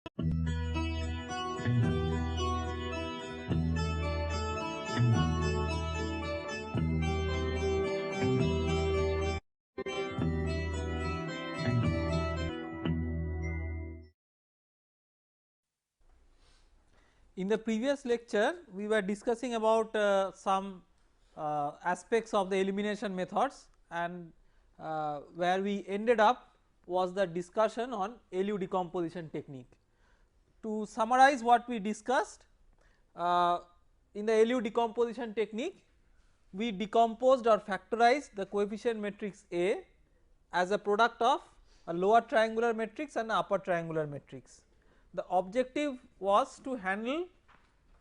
In the previous lecture we were discussing about some aspects of the elimination methods, and where we ended up was the discussion on LU decomposition technique. To summarize what we discussed, in the LU decomposition technique we decomposed or factorized the coefficient matrix A as a product of a lower triangular matrix and an upper triangular matrix. The objective was to handle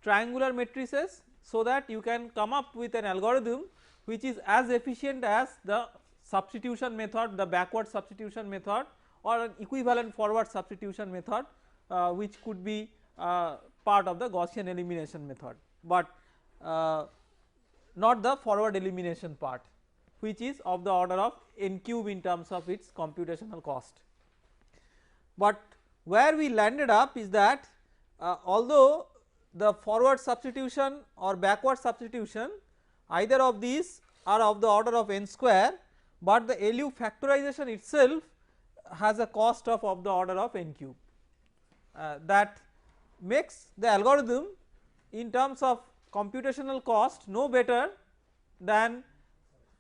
triangular matrices so that you can come up with an algorithm which is as efficient as the substitution method, the backward substitution method, or an equivalent forward substitution method, which could be part of the Gaussian elimination method, but not the forward elimination part, which is of the order of n cube in terms of its computational cost. But where we landed up is that although the forward substitution or backward substitution, either of these are of the order of n square, but the LU factorization itself has a cost of the order of n cube. That makes the algorithm in terms of computational cost no better than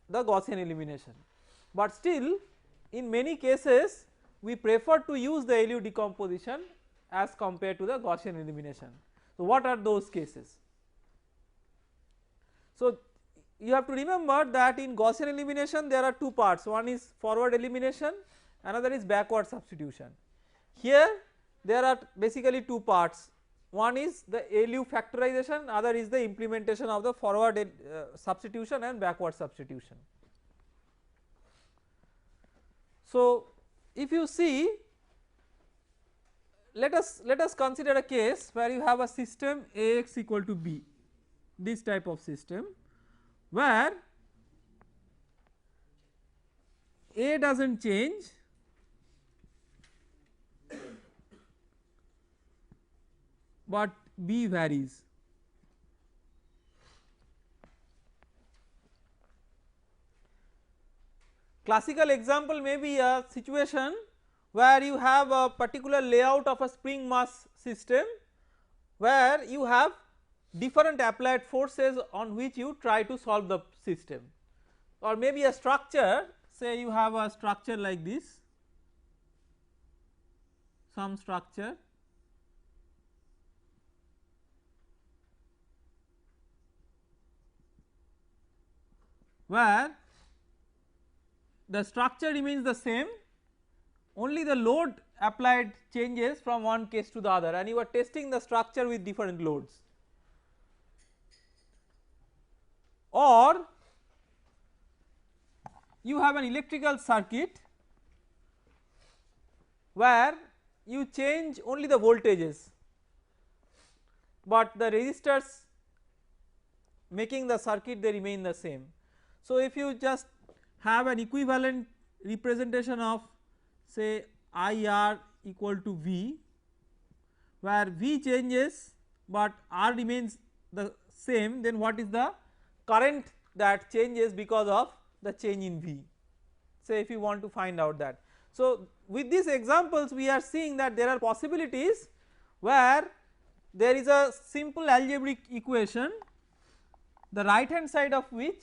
the Gaussian elimination, but still in many cases we prefer to use the LU decomposition as compared to the Gaussian elimination. So what are those cases? So you have to remember that in Gaussian elimination there are two parts, one is forward elimination, another is backward substitution. Here there are basically two parts, one is the LU factorization, other is the implementation of the forward substitution and backward substitution. So if you see, let us consider a case where you have a system Ax equal to b, this type of system where A does not change but B varies. Classical example may be a situation where you have a particular layout of a spring mass system where you have different applied forces on which you try to solve the system, or maybe a structure, say you have a structure like this, some structure where the structure remains the same, only the load applied changes from one case to the other, and you are testing the structure with different loads. Or you have an electrical circuit where you change only the voltages, but the resistors making the circuit they remain the same. So if you just have an equivalent representation of say IR equal to V, where V changes but R remains the same, then what is the current that changes because of the change in V, say if you want to find out that. So with these examples we are seeing that there are possibilities where there is a simple algebraic equation, the right hand side of which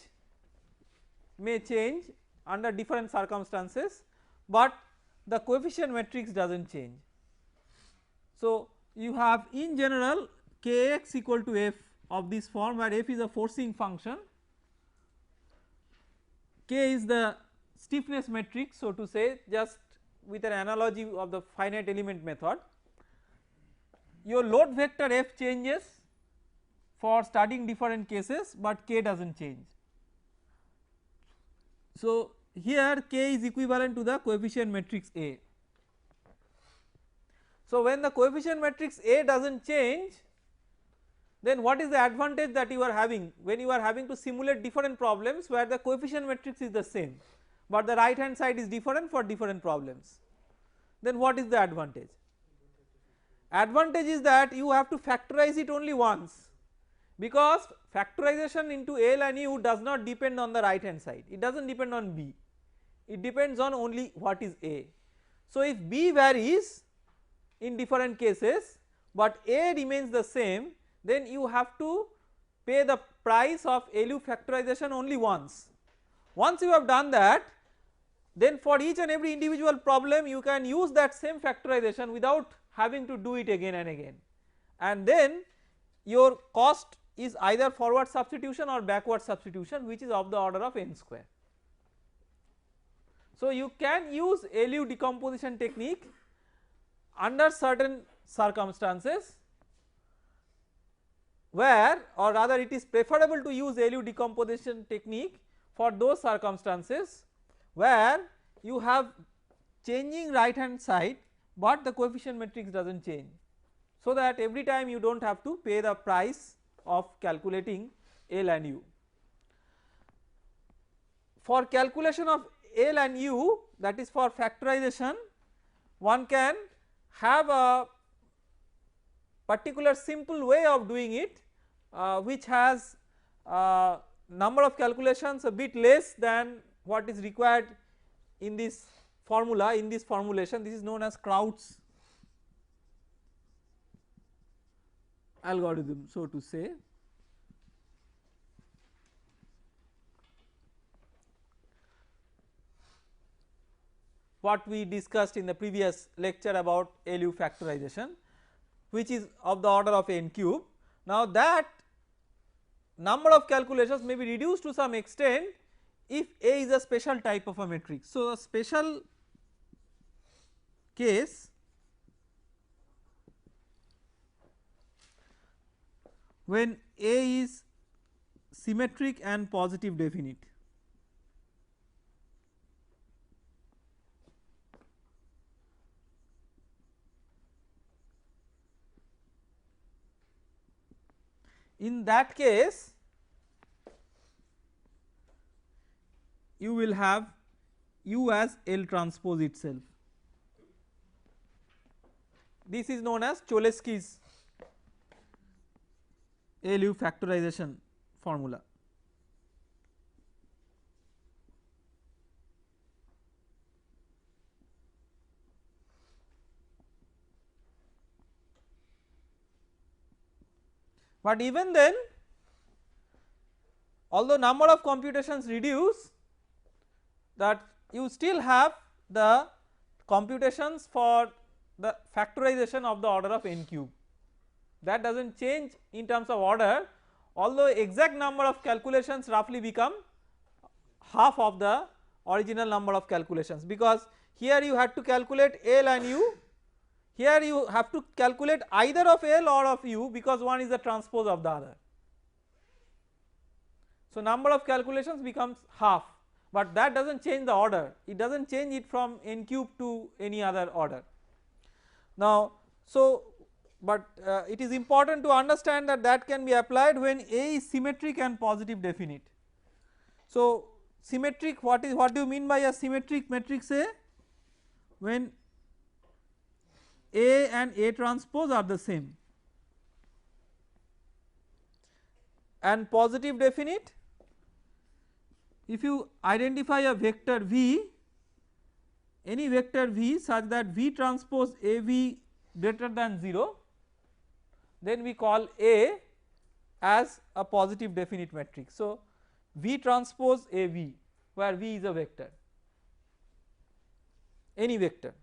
may change under different circumstances, but the coefficient matrix does not change. So you have in general Kx equal to f of this form, where f is a forcing function, K is the stiffness matrix, so to say, just with an analogy of the finite element method. Your load vector f changes for studying different cases, but K does not change. So here K is equivalent to the coefficient matrix A. So when the coefficient matrix A does not change, then what is the advantage that you are having when you are having to simulate different problems where the coefficient matrix is the same, but the right hand side is different for different problems? Then what is the advantage? Advantage is that you have to factorize it only once, because factorization into L and U does not depend on the right hand side, it does not depend on B, it depends on only what is A. So if B varies in different cases but A remains the same, then you have to pay the price of LU factorization only once. Once you have done that, then for each and every individual problem you can use that same factorization without having to do it again and again, and then your cost is either forward substitution or backward substitution, which is of the order of n square. So you can use LU decomposition technique under certain circumstances, where, or rather it is preferable to use LU decomposition technique for those circumstances where you have changing right hand side but the coefficient matrix does not change, so that every time you do not have to pay the price of calculating L and U. For calculation of L and U, that is for factorization, one can have a particular simple way of doing it, which has number of calculations a bit less than what is required in this formula, in this formulation. This is known as Kraut's algorithm, so to say. What we discussed in the previous lecture about LU factorization, which is of the order of n cube. Now that number of calculations may be reduced to some extent if A is a special type of a matrix. So a special case when A is symmetric and positive definite. In that case you will have U as L transpose itself. This is known as Cholesky's LU factorization formula. But even then, although number of computations reduce, that you still have the computations for the factorization of the order of n cube, that does not change in terms of order, although exact number of calculations roughly become half of the original number of calculations, because here you had to calculate L and U, here you have to calculate either of L or of U, because one is the transpose of the other. So number of calculations becomes half, but that does not change the order, it does not change it from n cube to any other order. Now so but it is important to understand that that can be applied when A is symmetric and positive definite. So symmetric, what do you mean by a symmetric matrix A? When A and A transpose are the same, and positive definite, if you identify a vector V, any vector V such that V transpose AV greater than 0, then we call A as a positive definite matrix. So V transpose AV, where V is a vector, any vector.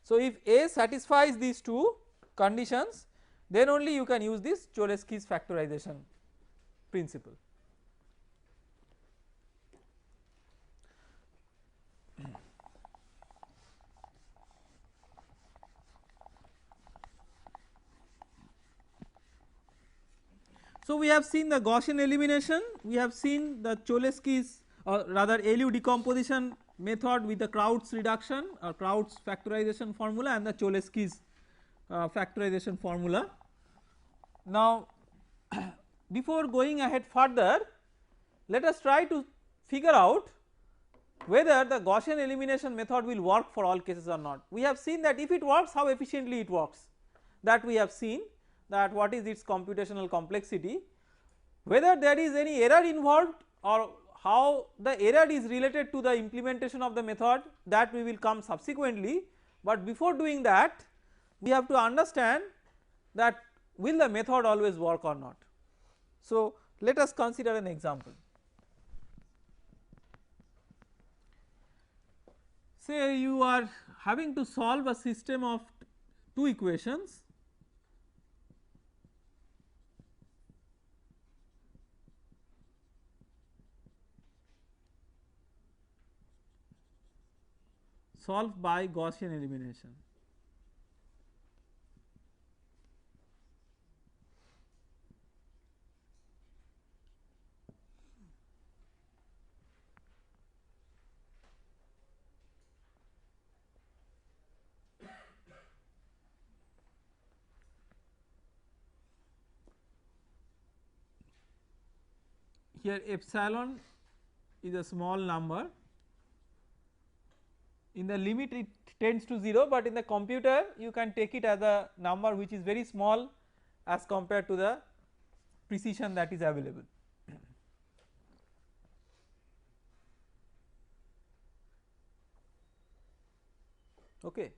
So if A satisfies these two conditions, then only you can use this Cholesky's factorization principle. So we have seen the Gaussian elimination, we have seen the Cholesky's or rather LU decomposition method with the Kraut's reduction or Kraut's factorization formula, and the Cholesky's factorization formula. Now before going ahead further, let us try to figure out whether the Gaussian elimination method will work for all cases or not. We have seen that if it works, how efficiently it works, that we have seen, that what is its computational complexity, whether there is any error involved or how the error is related to the implementation of the method, that we will come subsequently, but before doing that we have to understand that will the method always work or not. So let us consider an example. Say you are having to solve a system of two equations, solved by Gaussian elimination. Here epsilon is a small number, in the limit it tends to 0, but in the computer you can take it as a number which is very small as compared to the precision that is available. Okay.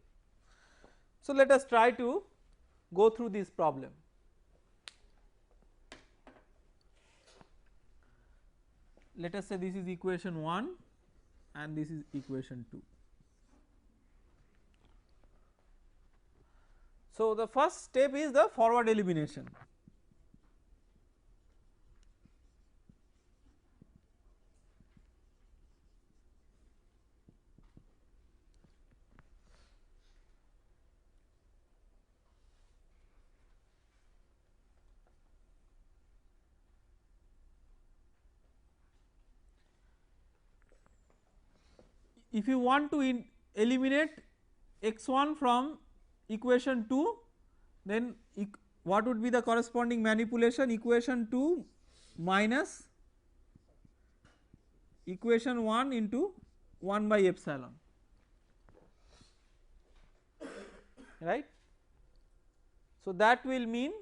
So let us try to go through this problem. Let us say this is equation 1 and this is equation 2. So the first step is the forward elimination. If you want to eliminate x1 from equation 2, then what would be the corresponding manipulation? Equation 2 minus equation 1 into 1 by epsilon, right. So that will mean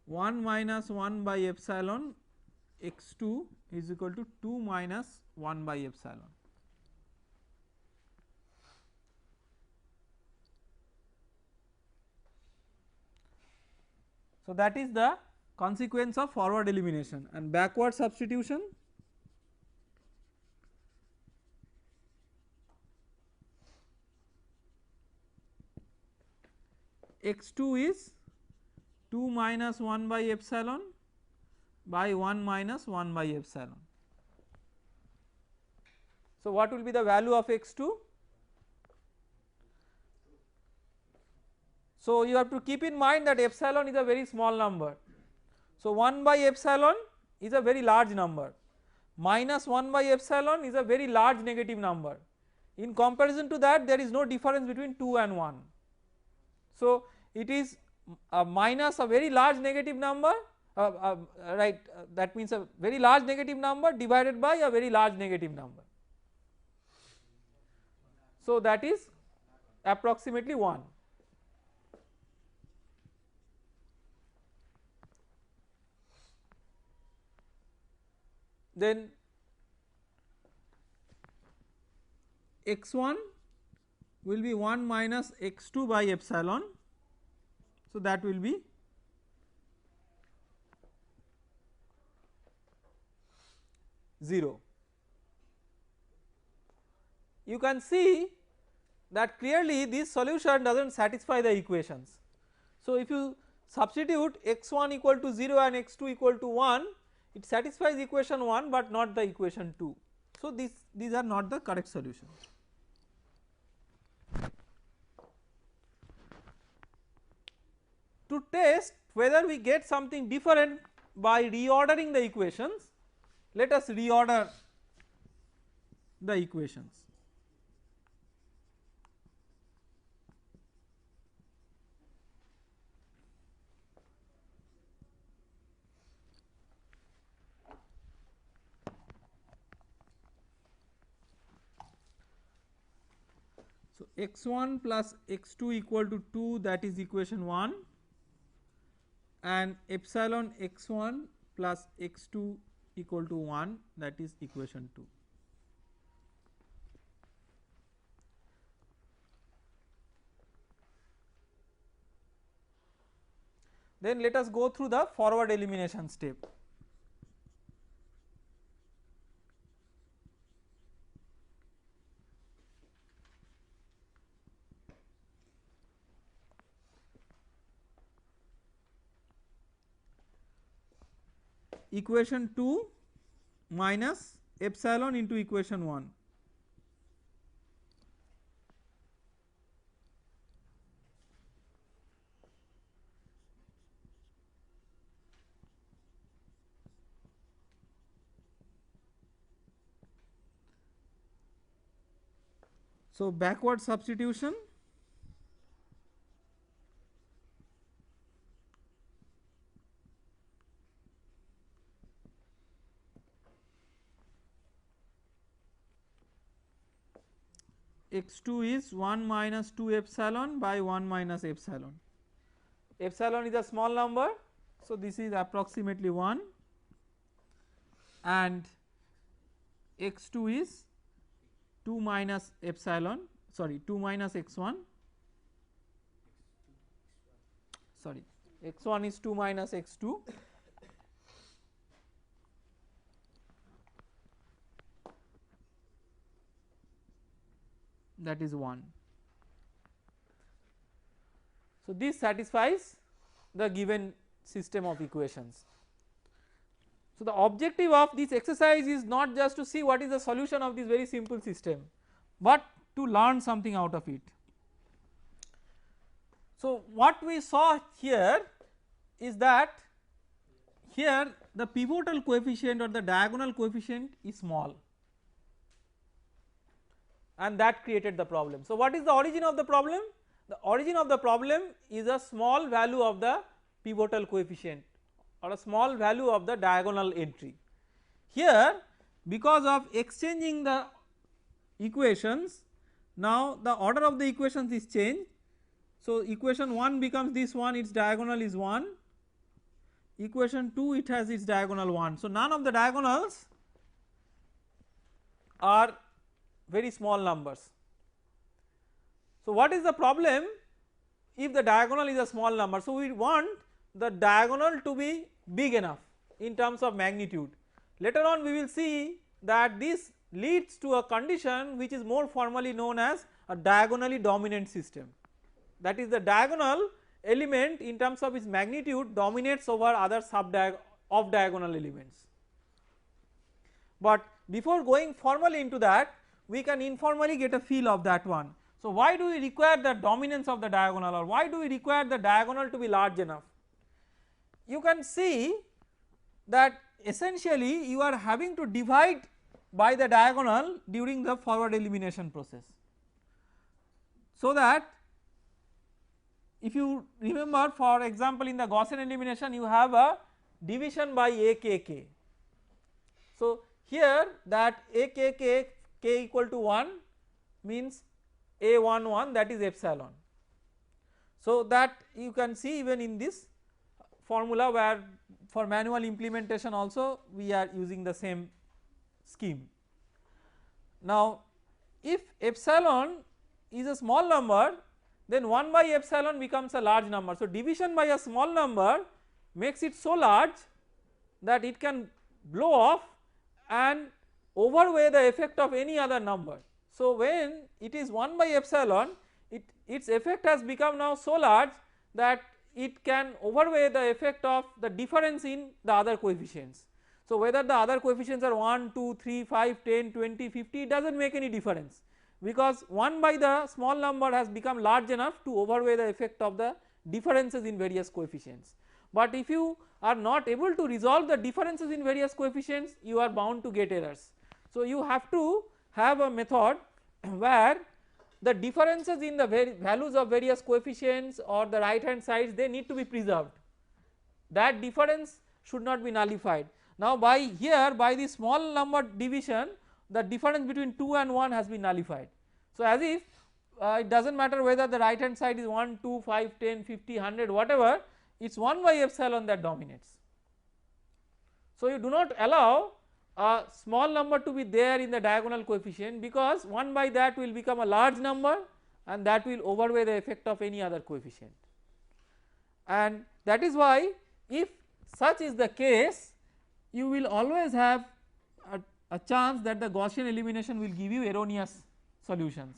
1 minus 1 by epsilon x2 is equal to 2 minus 1 by epsilon. So that is the consequence of forward elimination, and backward substitution x2 is 2 minus 1 by epsilon by 1 minus 1 by epsilon. So what will be the value of x2? So you have to keep in mind that epsilon is a very small number. So 1 by epsilon is a very large number, minus 1 by epsilon is a very large negative number. In comparison to that, there is no difference between 2 and 1. So it is a minus a very large negative number, right, that means a very large negative number divided by a very large negative number. So that is approximately 1. Then x1 will be 1 minus x2 by epsilon, so that will be 0. You can see that clearly this solution does not satisfy the equations. So if you substitute x1 equal to 0 and x2 equal to 1, it satisfies equation 1 but not the equation 2. So these are not the correct solutions. To test whether we get something different by reordering the equations, let us reorder the equations. So, x1 plus x2 equal to 2, that is equation 1, and epsilon x1 plus x2 equal to 1, that is equation 2. Then let us go through the forward elimination step. Equation 2 minus epsilon into equation 1. So, backward substitution, x2 is 1 minus 2 epsilon by 1 minus epsilon. Epsilon is a small number, so this is approximately 1, and x2 is 2 minus epsilon, sorry 2 minus x1, sorry x1 is 2 minus x2, that is 1. So, this satisfies the given system of equations. So, the objective of this exercise is not just to see what is the solution of this very simple system, but to learn something out of it. So, what we saw here is that here the pivotal coefficient or the diagonal coefficient is small, and that created the problem. So, what is the origin of the problem? The origin of the problem is a small value of the pivotal coefficient or a small value of the diagonal entry. Here, because of exchanging the equations, now the order of the equations is changed. So, equation 1 becomes this one, its diagonal is 1, equation 2 it has its diagonal 1. So, none of the diagonals are very small numbers. So, what is the problem if the diagonal is a small number? So, we want the diagonal to be big enough in terms of magnitude. Later on we will see that this leads to a condition which is more formally known as a diagonally dominant system. That is, the diagonal element in terms of its magnitude dominates over other off diagonal elements. But before going formally into that, we can informally get a feel of that one. So, why do we require the dominance of the diagonal, or why do we require the diagonal to be large enough? You can see that essentially you are having to divide by the diagonal during the forward elimination process. So that if you remember, for example, in the Gaussian elimination you have a division by AKK. So, here that AKK k equal to 1 means A11, that is epsilon. So, that you can see even in this formula, where for manual implementation also we are using the same scheme. Now, if epsilon is a small number, then 1 by epsilon becomes a large number. So, division by a small number makes it so large that it can blow off and overweigh the effect of any other number. So, when it is 1 by epsilon, its effect has become now so large that it can overweigh the effect of the difference in the other coefficients. So, whether the other coefficients are 1, 2, 3, 5, 10, 20, 50, it does not make any difference, because 1 by the small number has become large enough to overweigh the effect of the differences in various coefficients. But if you are not able to resolve the differences in various coefficients, you are bound to get errors. So, you have to have a method where the differences in the values of various coefficients or the right hand sides, they need to be preserved. That difference should not be nullified. Now, by here, by the small number division, the difference between 2 and 1 has been nullified. So, as if it does not matter whether the right hand side is 1, 2, 5, 10, 50, 100 whatever, it is 1 by epsilon that dominates. So you do not allow a small number to be there in the diagonal coefficient, because 1 by that will become a large number and that will overweigh the effect of any other coefficient. And that is why if such is the case, you will always have a chance that the Gaussian elimination will give you erroneous solutions,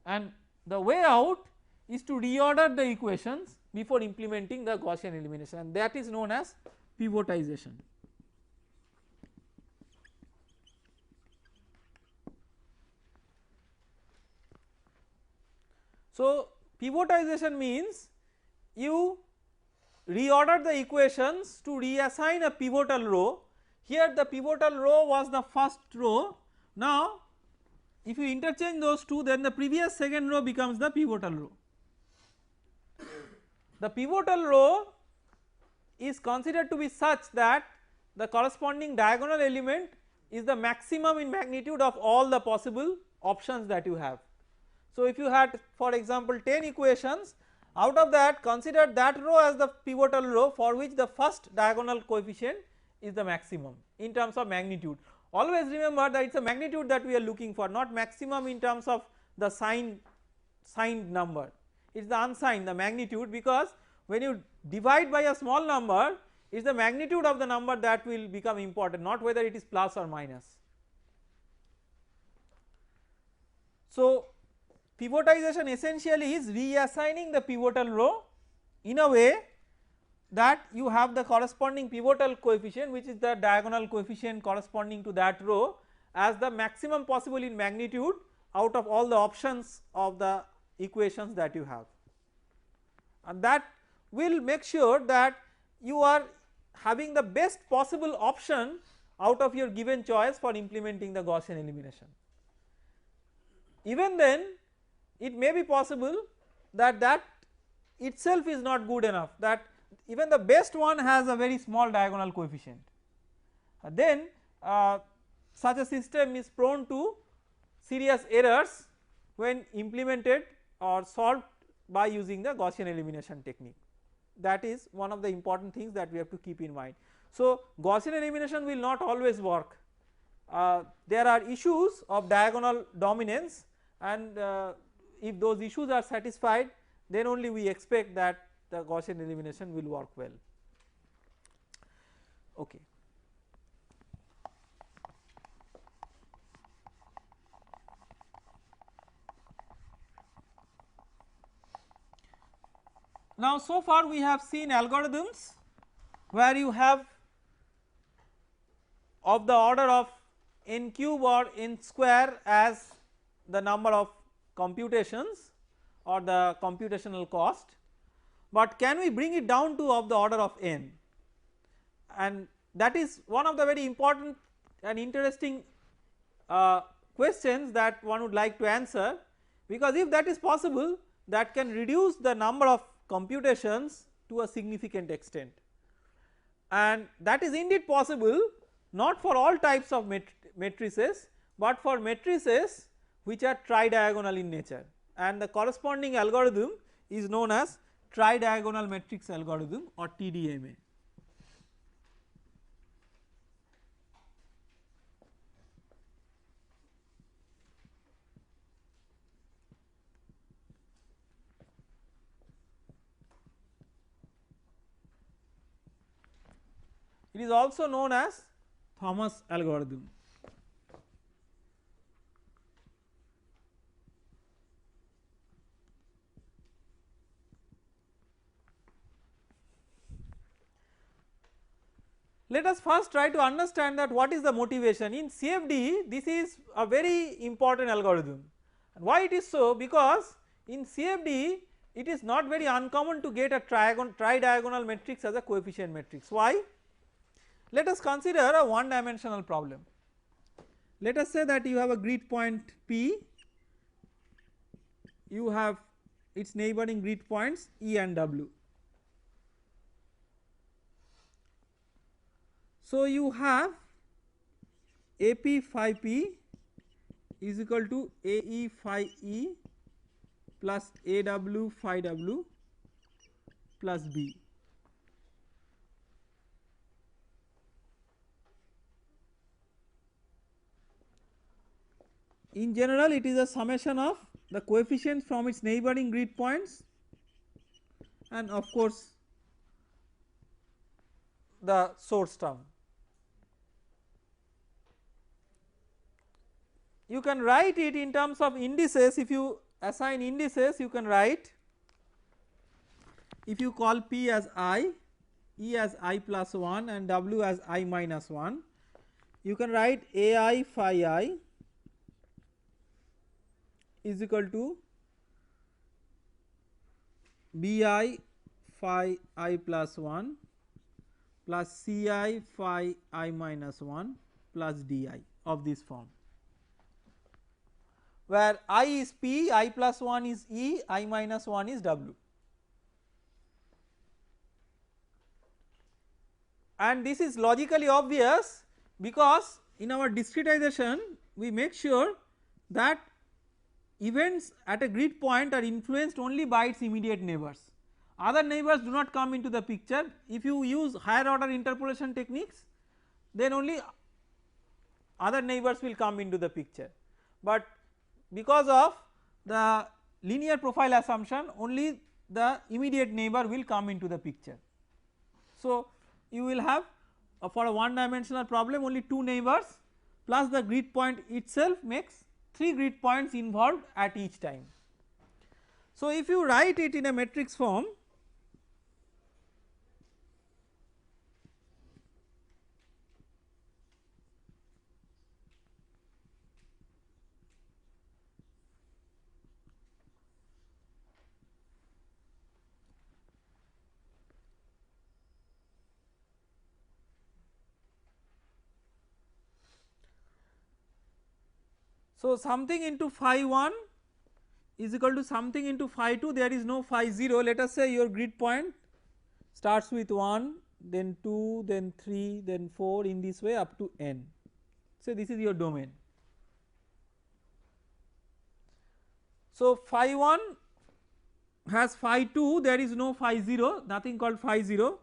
and the way out is to reorder the equations before implementing the Gaussian elimination, and that is known as pivotization. So pivotization means you reorder the equations to reassign a pivotal row. Here the pivotal row was the first row. Now if you interchange those two, then the previous second row becomes the pivotal row. The pivotal row is considered to be such that the corresponding diagonal element is the maximum in magnitude of all the possible options that you have. So if you had for example 10 equations, out of that consider that row as the pivotal row for which the first diagonal coefficient is the maximum in terms of magnitude. Always remember that it is a magnitude that we are looking for, not maximum in terms of the signed number, it is the unsigned, the magnitude, because when you divide by a small number it is the magnitude of the number that will become important, not whether it is plus or minus. So pivotization essentially is reassigning the pivotal row in a way that you have the corresponding pivotal coefficient, which is the diagonal coefficient corresponding to that row, as the maximum possible in magnitude out of all the options of the equations that you have, and that will make sure that you are having the best possible option out of your given choice for implementing the Gaussian elimination. Even then it may be possible that that itself is not good enough, that even the best one has a very small diagonal coefficient, then such a system is prone to serious errors when implemented or solved by using the Gaussian elimination technique. That is one of the important things that we have to keep in mind. So Gaussian elimination will not always work, there are issues of diagonal dominance, and if those issues are satisfied, then only we expect that the Gaussian elimination will work well. Okay. Now so far we have seen algorithms where you have of the order of n cube or n square as the number of computations or the computational cost, but can we bring it down to of the order of n, and that is one of the very important and interesting questions that one would like to answer, because if that is possible, that can reduce the number of computations to a significant extent, and that is indeed possible not for all types of matrices, but for matrices which are tridiagonal in nature, and the corresponding algorithm is known as tridiagonal matrix algorithm or TDMA. It is also known as Thomas algorithm. Let us first try to understand that what is the motivation. In CFD this is a very important algorithm, and why it is so, because in CFD it is not very uncommon to get a tridiagonal matrix as a coefficient matrix. Why? Let us consider a one dimensional problem. Let us say that you have a grid point P, you have its neighboring grid points E and W. So you have AP phi P is equal to AE phi E plus AW phi W plus B. In general, it is a summation of the coefficients from its neighboring grid points and of course the source term. You can write it in terms of indices. If you assign indices, you can write, if you call P as I, E as I plus 1 and W as I minus 1, you can write AI phi I is equal to Bi phi I plus 1 plus Ci phi I minus 1 plus Di of this form, where I is P, I plus 1 is E, I minus 1 is W. And this is logically obvious because in our discretization we make sure that events at a grid point are influenced only by its immediate neighbors. Other neighbors do not come into the picture. If you use higher order interpolation techniques, then only other neighbors will come into the picture, but because of the linear profile assumption only the immediate neighbor will come into the picture. So you will have for a one dimensional problem only 2 neighbors plus the grid point itself makes 3 grid points involved at each time. So if you write it in a matrix form, so something into phi 1 is equal to something into phi 2, there is no phi 0. Let us say your grid point starts with 1, then 2, then 3, then 4, in this way up to n. So this is your domain. So phi 1 has phi 2, there is no phi 0, nothing called phi 0.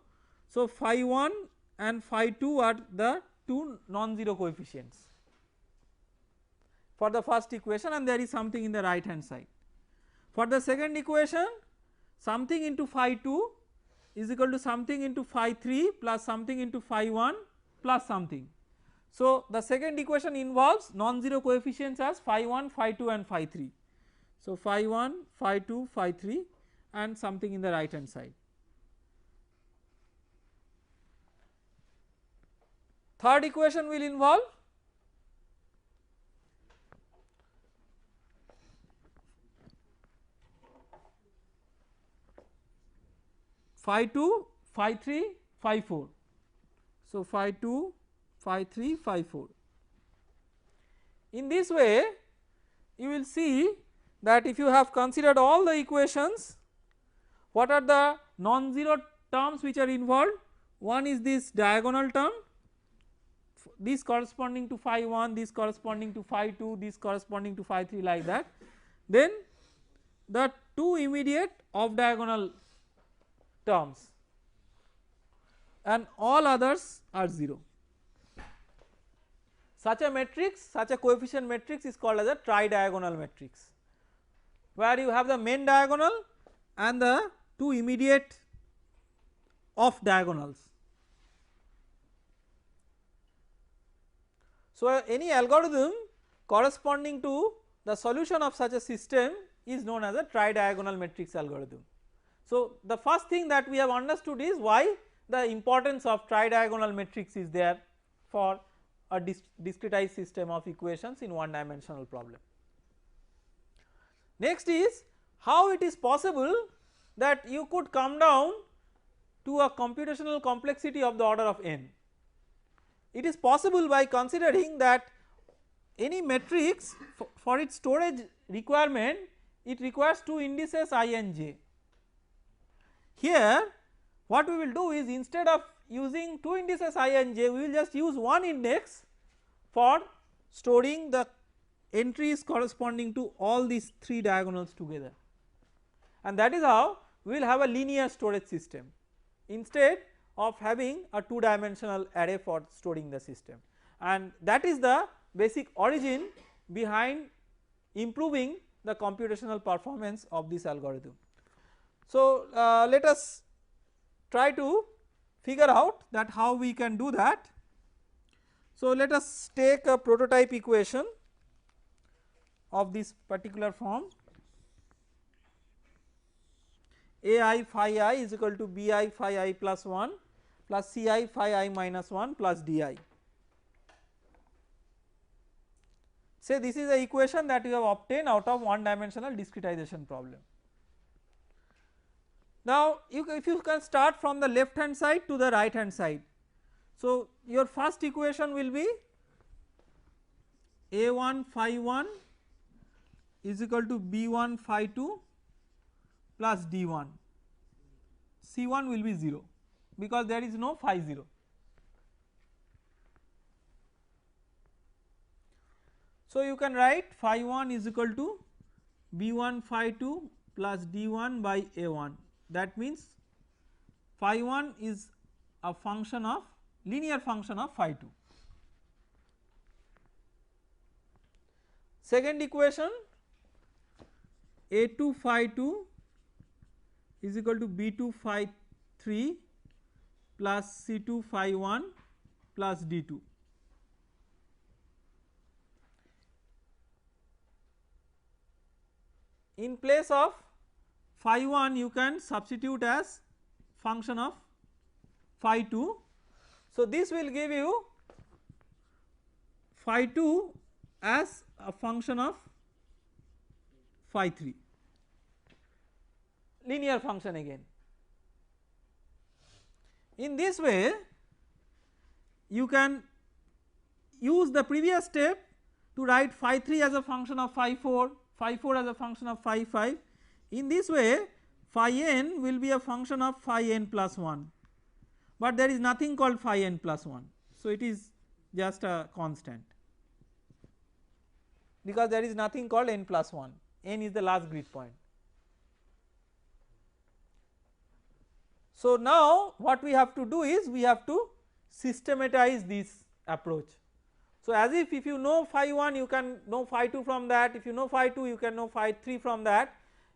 So phi 1 and phi 2 are the 2 non-zero coefficients for the first equation, and there is something in the right hand side. For the second equation, something into phi 2 is equal to something into phi 3 plus something into phi 1 plus something. So the second equation involves non-zero coefficients as phi 1, phi 2 and phi 3. So phi 1, phi 2, phi 3 and something in the right hand side. Third equation will involve phi 2, phi 3, phi 4. So phi 2, phi 3, phi 4. In this way you will see that if you have considered all the equations, what are the non-zero terms which are involved? One is this diagonal term, this corresponding to phi 1, this corresponding to phi 2, this corresponding to phi 3, like that. Then the 2 immediate off diagonal terms and all others are 0. Such a matrix, such a coefficient matrix is called as a tridiagonal matrix, where you have the main diagonal and the 2 immediate off diagonals. So any algorithm corresponding to the solution of such a system is known as a tridiagonal matrix algorithm. So the first thing that we have understood is why the importance of tridiagonal matrix is there for a discretized system of equations in one dimensional problem. Next is how it is possible that you could come down to a computational complexity of the order of n. It is possible by considering that any matrix for its storage requirement, it requires 2 indices I and j. Here what we will do is, instead of using 2 indices I and j, we will just use one index for storing the entries corresponding to all these 3 diagonals together. and that is how we will have a linear storage system instead of having a 2-dimensional array for storing the system, and that is the basic origin behind improving the computational performance of this algorithm. So, let us try to figure out that how we can do that. So, let us take a prototype equation of this particular form. AI phi I is equal to Bi phi I plus 1 plus Ci phi I minus 1 plus Di. Say this is the equation that you have obtained out of 1-dimensional discretization problem. Now, if you can start from the left hand side to the right hand side. So, your first equation will be A1 phi 1 is equal to B1 phi 2 plus D1, C1 will be 0 because there is no phi 0. So, you can write phi 1 is equal to B1 phi 2 plus D1 by A1, that means phi 1 is a function of linear function of phi 2. Second equation, A2 phi 2 is equal to B2 phi 3 plus C2 phi 1 plus D2. In place of phi 1 you can substitute as function of phi 2. So, this will give you phi 2 as a function of phi 3, linear function again. In this way you can use the previous step to write phi 3 as a function of phi 4, phi 4 as a function of phi 5. In this way phi n will be a function of phi n plus 1, but there is nothing called phi n plus 1. So, it is just a constant because there is nothing called n plus 1, n is the last grid point. So, now what we have to do is we have to systematize this approach. So, as if you know phi 1 you can know phi 2 from that, if you know phi 2 you can know phi 3 from that.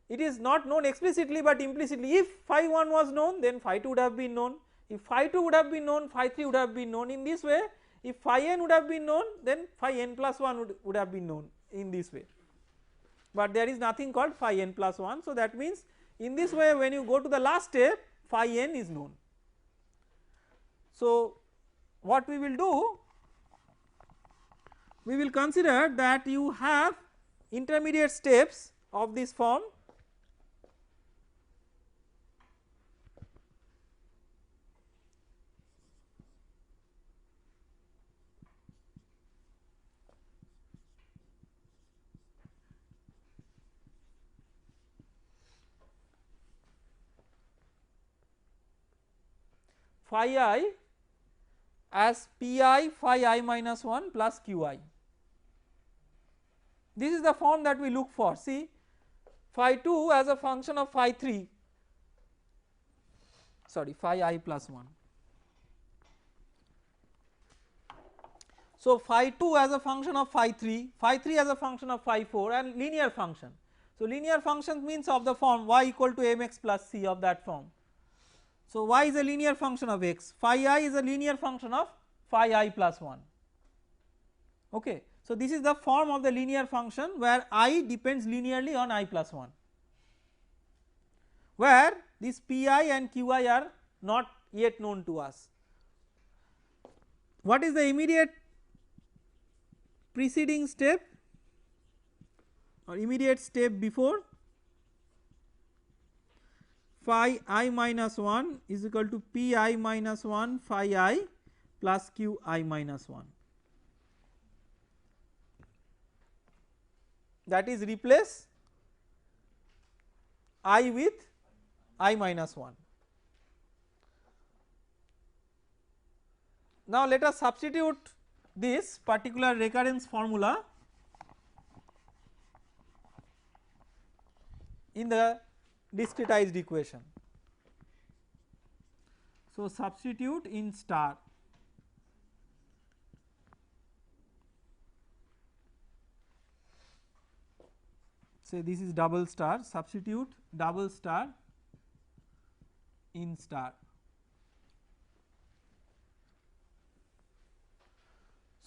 It is not known explicitly but implicitly. If phi 1 was known then phi 2 would have been known, if phi 2 would have been known phi 3 would have been known. In this way if phi n would have been known then phi n plus 1 would have been known in this way, but there is nothing called phi n plus 1. So, that means in this way when you go to the last step phi n is known. So, what we will do, we will consider that you have intermediate steps of this form. Phi I as Pi phi I minus 1 plus Qi. This is the form that we look for. See phi 2 as a function of phi 3, sorry phi I plus 1. So, phi 2 as a function of phi 3, phi 3 as a function of phi 4 and linear function. So, linear function means of the form y equal to mx plus c, of that form. So, y is a linear function of x, phi I is a linear function of phi I plus 1. Okay. So, this is the form of the linear function where I depends linearly on I plus 1, where this Pi and Qi are not yet known to us. What is the immediate preceding step or immediate step before? Phi I minus 1 is equal to Pi minus 1 phi I plus Qi minus 1. That is replace I with I minus 1. Now, let us substitute this particular recurrence formula in the discretized equation. So, substitute in star. Say this is double star, substitute double star in star.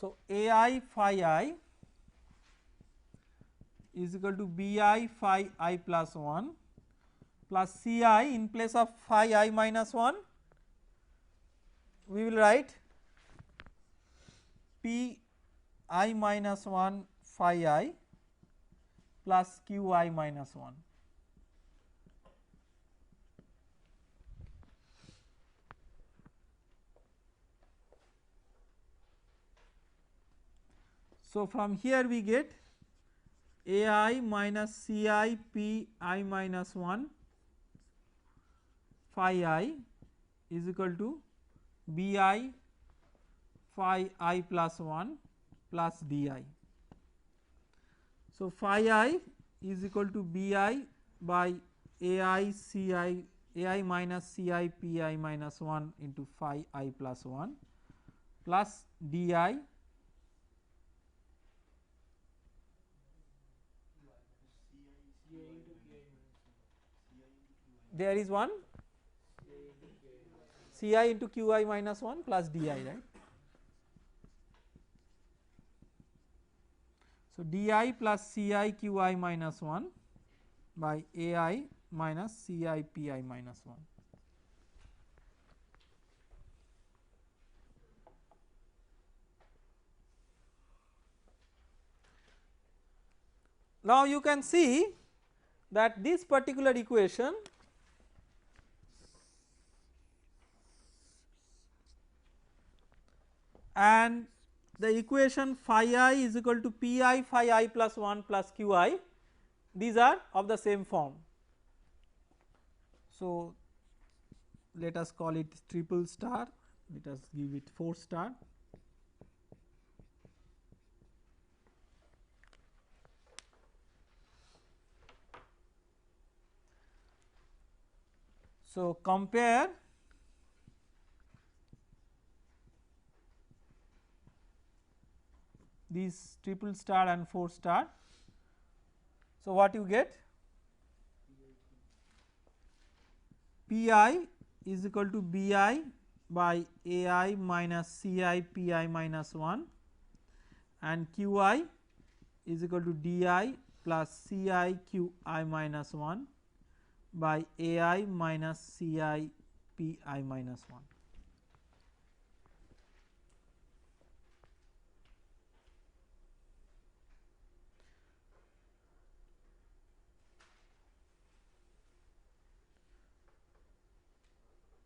So, ai phi I is equal to bi phi I plus 1 plus Ci in place of phi I minus 1 we will write P I minus 1 phi I plus Q I minus 1. So, from here we get A I minus C I P I minus 1 phi I is equal to B I phi I plus 1 plus D I. So, phi I is equal to B I by A I C I A I minus C I P I minus 1 into phi I plus 1 plus D I there is one Ci into Qi minus 1 plus Di, right. So, Di plus Ci Qi minus 1 by Ai minus Ci Pi minus 1. Now, you can see that this particular equation and the equation phi I is equal to Pi phi I plus 1 plus Qi, these are of the same form. So, let us call it triple star, let us give it 4 star. So, compare these triple star and 4 star. So, what you get? Pi is equal to Bi by Ai minus Ci Pi minus 1 and Qi is equal to Di plus Ci Qi minus 1 by Ai minus Ci Pi minus 1.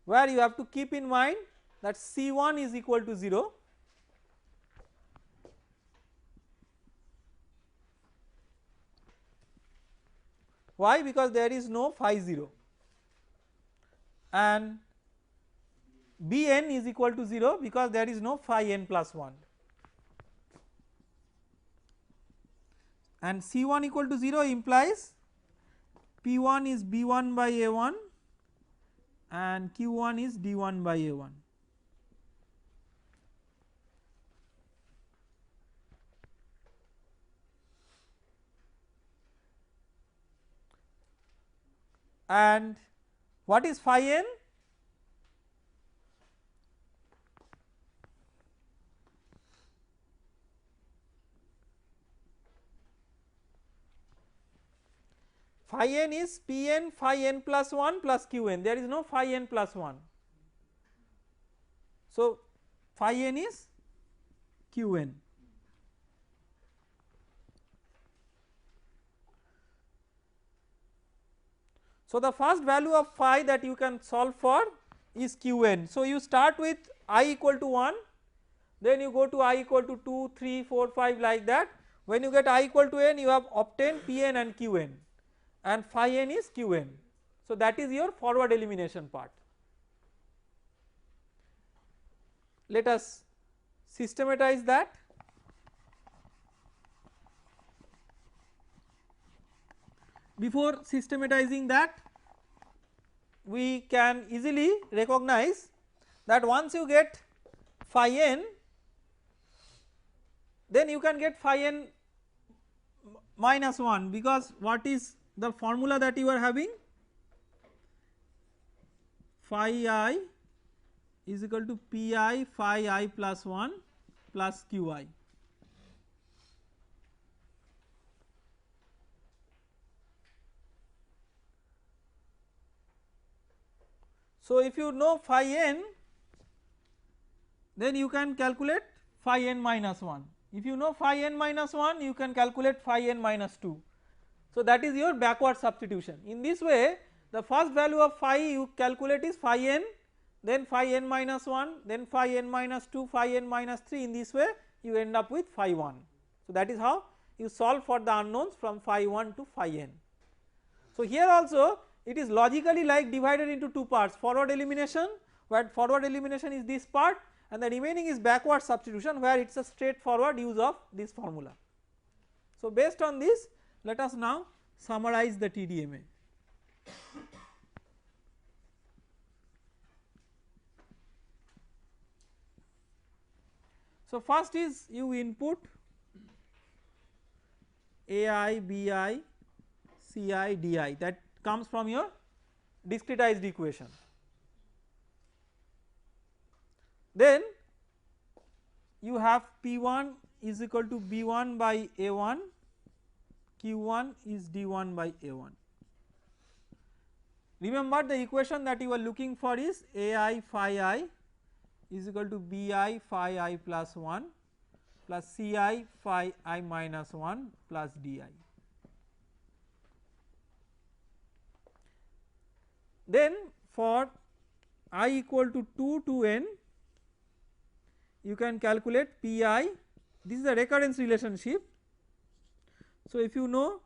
Where you have to keep in mind that C1 is equal to 0 . Why? Because there is no phi 0 and Bn is equal to 0 because there is no phi n plus 1 and C1 equal to 0 implies P1 is B1 by A1 and Q1 is D1 by A1. And what is phi n? Phi n is Pn phi n plus 1 plus Qn, there is no phi n plus 1. So, phi n is Qn. So, the first value of phi that you can solve for is Qn. So, you start with I equal to 1, then you go to I equal to 2, 3, 4, 5 like that. When you get I equal to n, you have obtained Pn and Qn and phi n is Qn. So, that is your forward elimination part. Let us systematize that. Before systematizing that, we can easily recognize that once you get phi n, then you can get phi n minus 1, because what is the formula that you are having? Phi I is equal to Pi phi I plus 1 plus Qi. So if you know phi n, then you can calculate phi n minus 1. If you know phi n minus 1, you can calculate phi n minus 2. So that is your backward substitution. In this way, the first value of phi you calculate is phi n, then phi n minus 1, then phi n minus 2, phi n minus 3. In this way you end up with phi 1. So that is how you solve for the unknowns from phi 1 to phi n. So here also it is logically like divided into two parts: forward elimination, where forward elimination is this part, and the remaining is backward substitution, where it is a straightforward use of this formula. So based on this, let us now summarize the TDMA. So first is you input AI, BI, CI, DI, that comes from your discretized equation. Then you have P1 is equal to B1 by A1, Q1 is D1 by A1. Remember the equation that you are looking for is AI phi I is equal to Bi phi I plus 1 plus Ci phi I minus 1 plus Di. Then for I equal to 2 to n, you can calculate Pi. This is a recurrence relationship. So if you know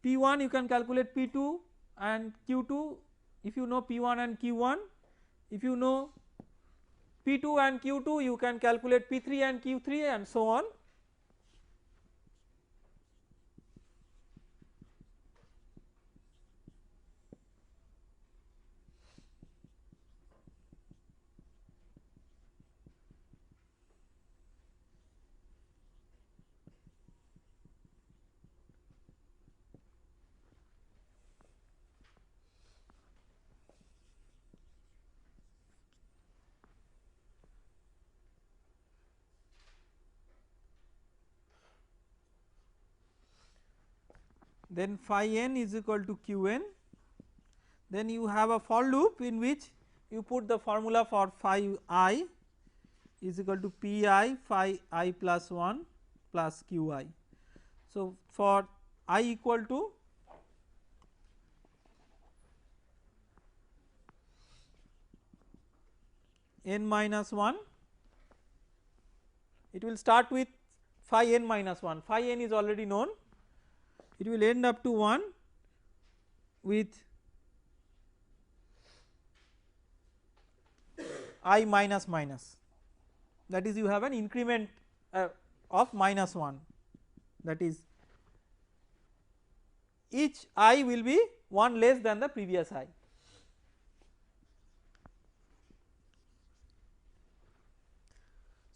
P1, you can calculate P2 and Q2 if you know P1 and Q1. If you know P2 and Q2, you can calculate P3 and Q3 and so on. Then phi n is equal to Qn. Then you have a for loop in which you put the formula for phi I is equal to Pi phi I plus 1 plus Qi. So for I equal to n minus 1, it will start with phi n minus 1, phi n is already known, it will end up to 1 with I minus minus, that is you have an increment of minus 1, that is each I will be 1 less than the previous I.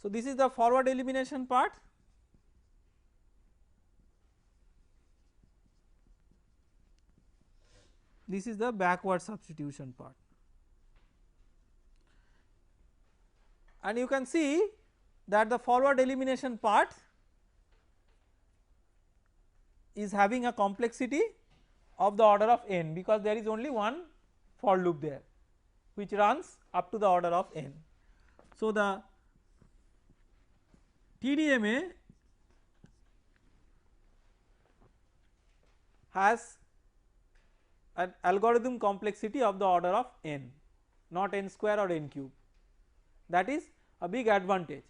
So this is the forward elimination part. This is the backward substitution part, and you can see that the forward elimination part is having a complexity of the order of n, because there is only one for loop there which runs up to the order of n. So the TDMA has an algorithm complexity of the order of n, not n square or n cube. That is a big advantage.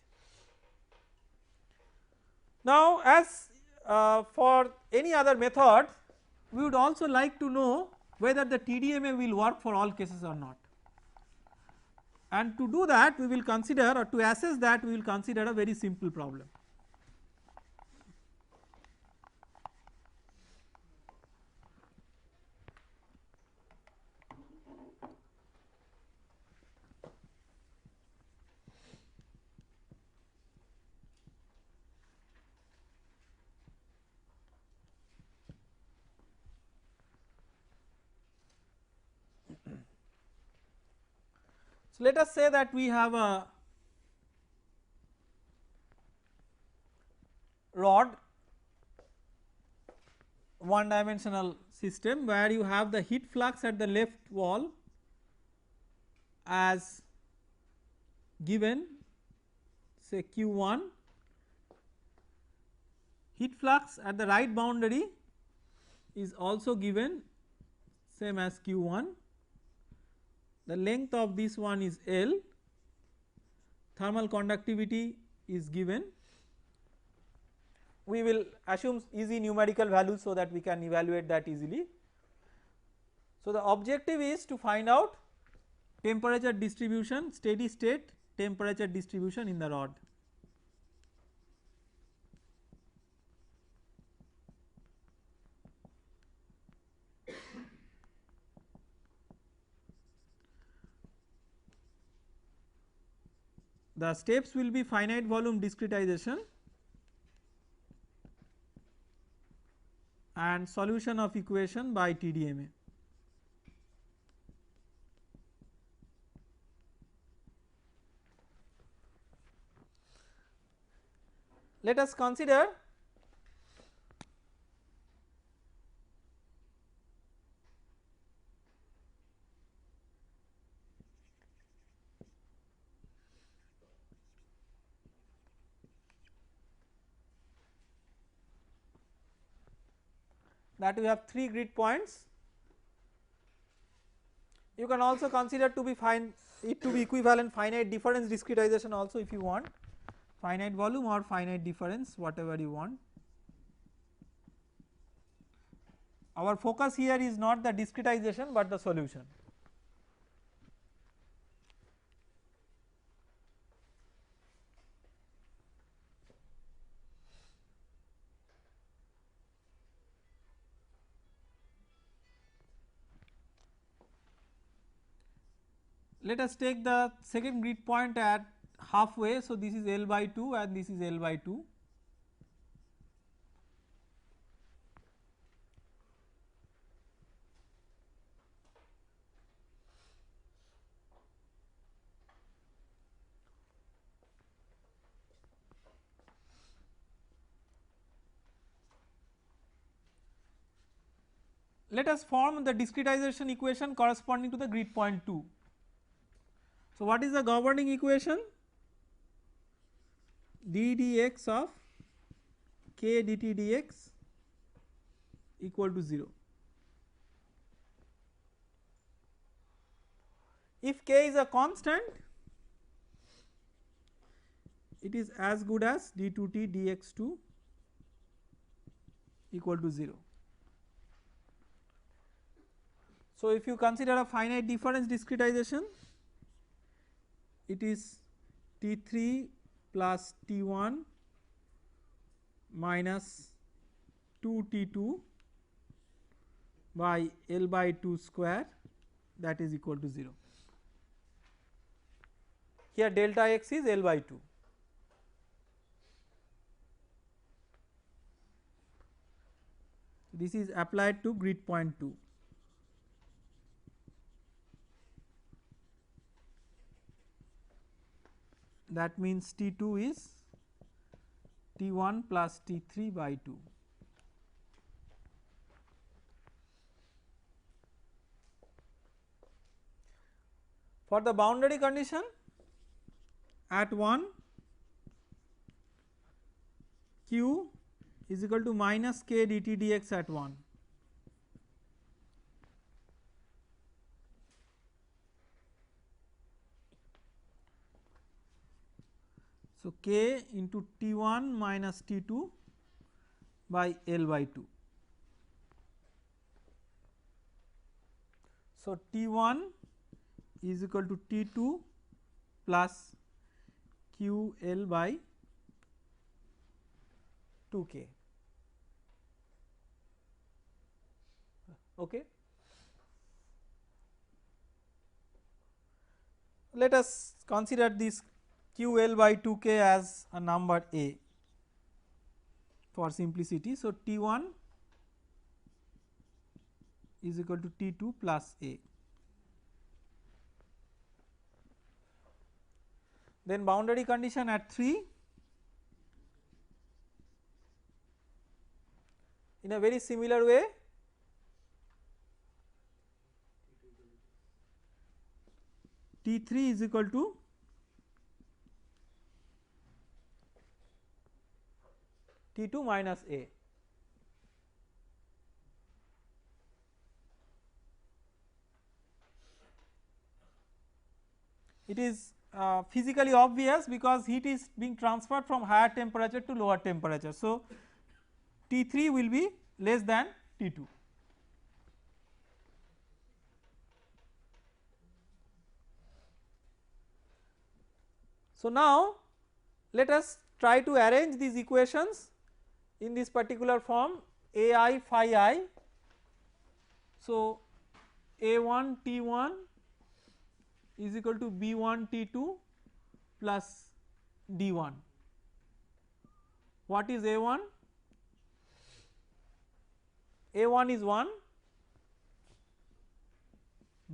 Now as for any other method, we would also like to know whether the TDMA will work for all cases or not, and to do that we will consider, or to assess that we will consider a very simple problem. So, let us say that we have a rod, one dimensional system where you have the heat flux at the left wall as given, say Q1, heat flux at the right boundary is also given same as Q1, the length of this one is L, thermal conductivity is given. We will assume easy numerical values so that we can evaluate that easily. So, the objective is to find out temperature distribution, steady state temperature distribution in the rod. The steps will be finite volume discretization and solution of equation by TDMA. Let us consider that we have 3 grid points. You can also consider to be it to be equivalent finite difference discretization also if you want, finite volume or finite difference, whatever you want. Our focus here is not the discretization but the solution. Let us take the second grid point at halfway. So, this is L by 2 and this is L by 2. Let us form the discretization equation corresponding to the grid point 2. So, what is the governing equation? d dx of k dt dx equal to 0. If k is a constant, it is as good as d2t dx2 equal to 0. So, if you consider a finite difference discretization, it is T3 plus T1 minus 2 T2 by L by 2 square, that is equal to 0. Here delta x is L by 2. This is applied to grid point 2. That means T2 is T1 plus T3 by 2. For the boundary condition at 1, Q is equal to minus k dt dx at 1. So, k into T1 minus T2 by L by 2. So, T1 is equal to T2 plus QL by 2k. Okay. Let us consider this QL by 2k as a number A for simplicity. So, T1 is equal to T2 plus A. Then boundary condition at 3, in a very similar way, T3 is equal to T2 minus A. It is physically obvious because heat is being transferred from higher temperature to lower temperature. So, T3 will be less than T2. So, now let us try to arrange these equations in this particular form AI phi I. So, A1 T1 is equal to B1 T2 plus D1. What is A1? A1 is 1,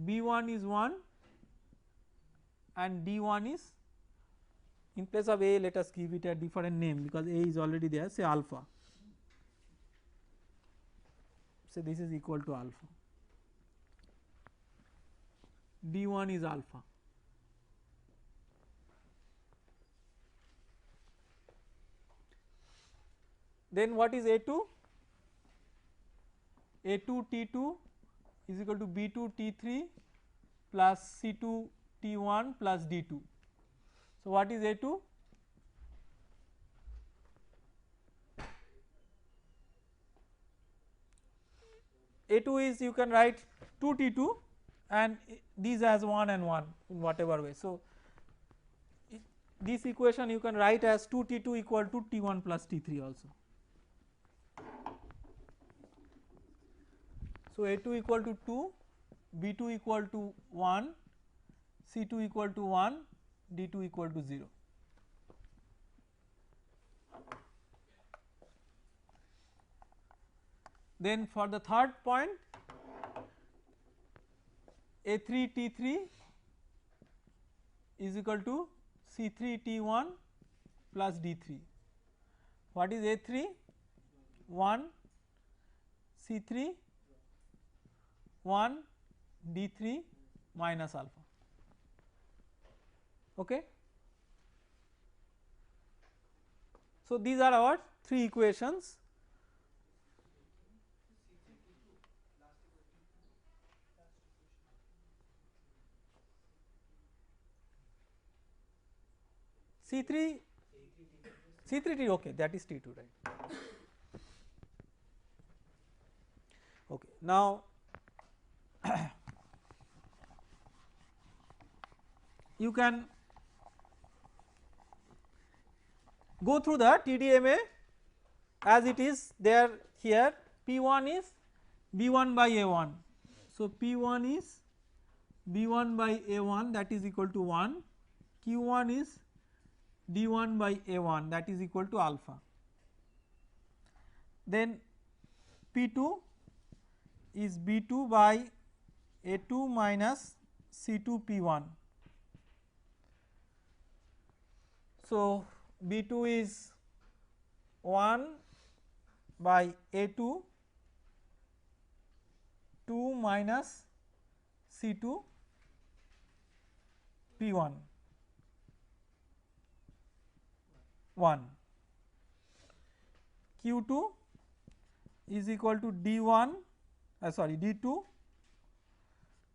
B1 is 1 and D1 is, in place of A let us give it a different name because A is already there, say alpha, say this is equal to alpha, D1 is alpha. Then what is A2? A2 T2 is equal to B2 T3 plus C2 T1 plus D2. So, what is A2? A2 is, you can write 2 T2 and these as 1 and 1 in whatever way. So, this equation you can write as 2 T2 equal to T1 plus T3 also. So, A2 equal to 2, B2 equal to 1, C2 equal to 1, D2 equal to 0. Then for the third point, A3 T3 is equal to C3 T1 plus D3. What is A3? 1, C3 1, D3 minus alpha. Okay. So, these are our 3 equations. C3 C3T, okay, that is T2, right. Okay. Now, you can go through the TDMA as it is there here. P1 is B1 by A1. So, P1 is B1 by A1, that is equal to 1, Q1 is D1 by A1, that is equal to alpha. Then P2 is B2 by A2 minus C2 P1. So, B2 is 1 by A2 2 minus C2 P1 1. Q2 is equal to D1 sorry D2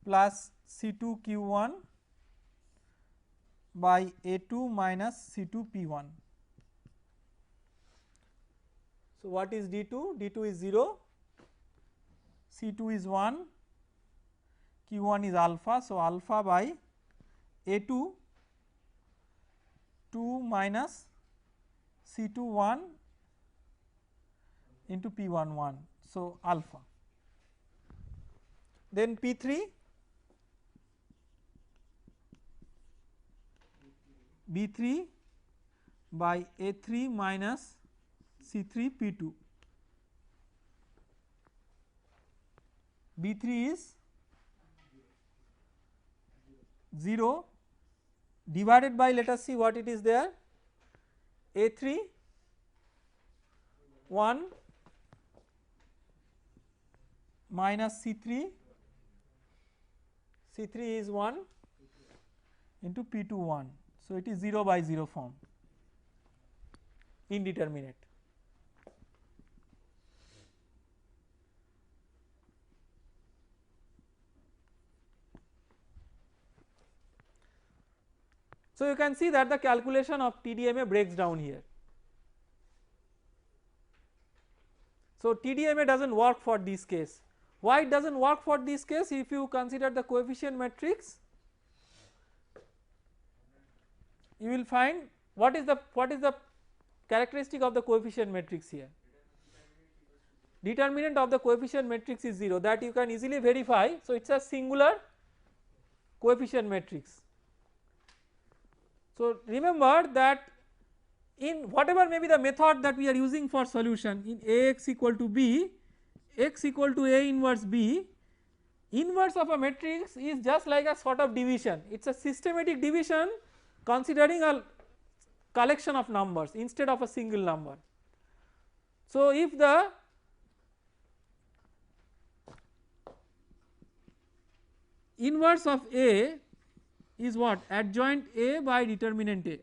plus C2 Q1 by A2 minus C2 P1. So, what is D2? D2 is 0, C2 is 1, Q1 is alpha. So, alpha by A2 2 minus C2 1 into P1 1. So, alpha. Then P3 B3 by A3 minus C3 P2. B3 is 0, divided by, let us see what it is there, A3 1 minus C3 is 1 into P2 1. So, it is 0 by 0 form, indeterminate. So, you can see that the calculation of TDMA breaks down here. So, TDMA does not work for this case. Why it does not work for this case? If you consider the coefficient matrix, you will find what is the characteristic of the coefficient matrix here. Determinant of the coefficient matrix is 0, that you can easily verify. So, it is a singular coefficient matrix. So, remember that in whatever may be the method that we are using for solution, in Ax equal to b, x equal to A inverse b, inverse of a matrix is just like a sort of division, it is a systematic division considering a collection of numbers instead of a single number. So, if the inverse of A is what? Adjoint A by determinant A.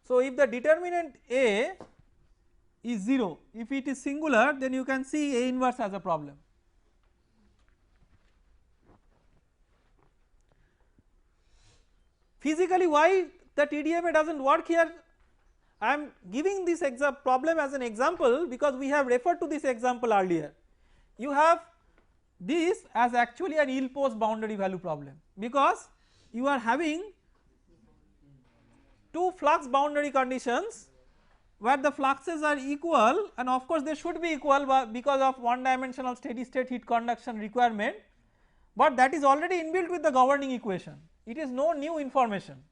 So, if the determinant A is 0, if it is singular, then you can see A inverse has a problem. Physically, why the TDMA does not work here? I am giving this problem as an example because we have referred to this example earlier. You have this as actually an ill-posed boundary value problem, because you are having two flux boundary conditions where the fluxes are equal, and of course they should be equal because of one dimensional steady state heat conduction requirement, but that is already inbuilt with the governing equation, it is no new information.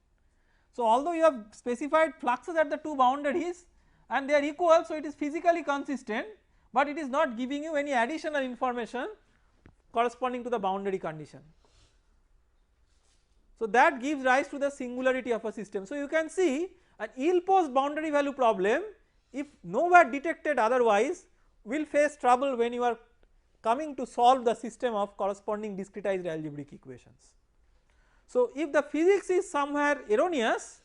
So, although you have specified fluxes at the two boundaries and they are equal, so it is physically consistent, but it is not giving you any additional information corresponding to the boundary condition. So, that gives rise to the singularity of a system. So, you can see an ill-posed boundary value problem, if nowhere detected otherwise, will face trouble when you are coming to solve the system of corresponding discretized algebraic equations. So, if the physics is somewhere erroneous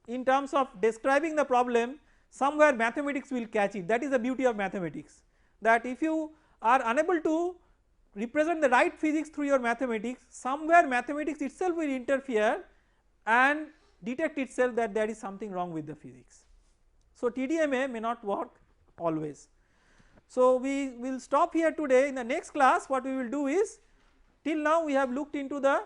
in terms of describing the problem, somewhere mathematics will catch it. That is the beauty of mathematics, that if you are unable to represent the right physics through your mathematics, somewhere mathematics itself will interfere and detect itself that there is something wrong with the physics. So, TDMA may not work always. So, we will stop here today. In the next class what we will do is, till now we have looked into the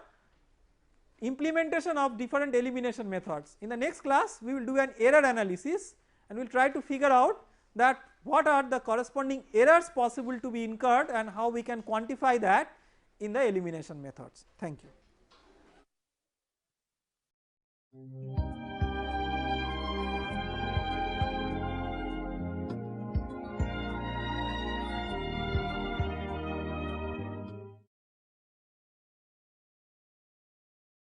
implementation of different elimination methods. In the next class we will do an error analysis and we will try to figure out that what are the corresponding errors possible to be incurred and how we can quantify that in the elimination methods. Thank you.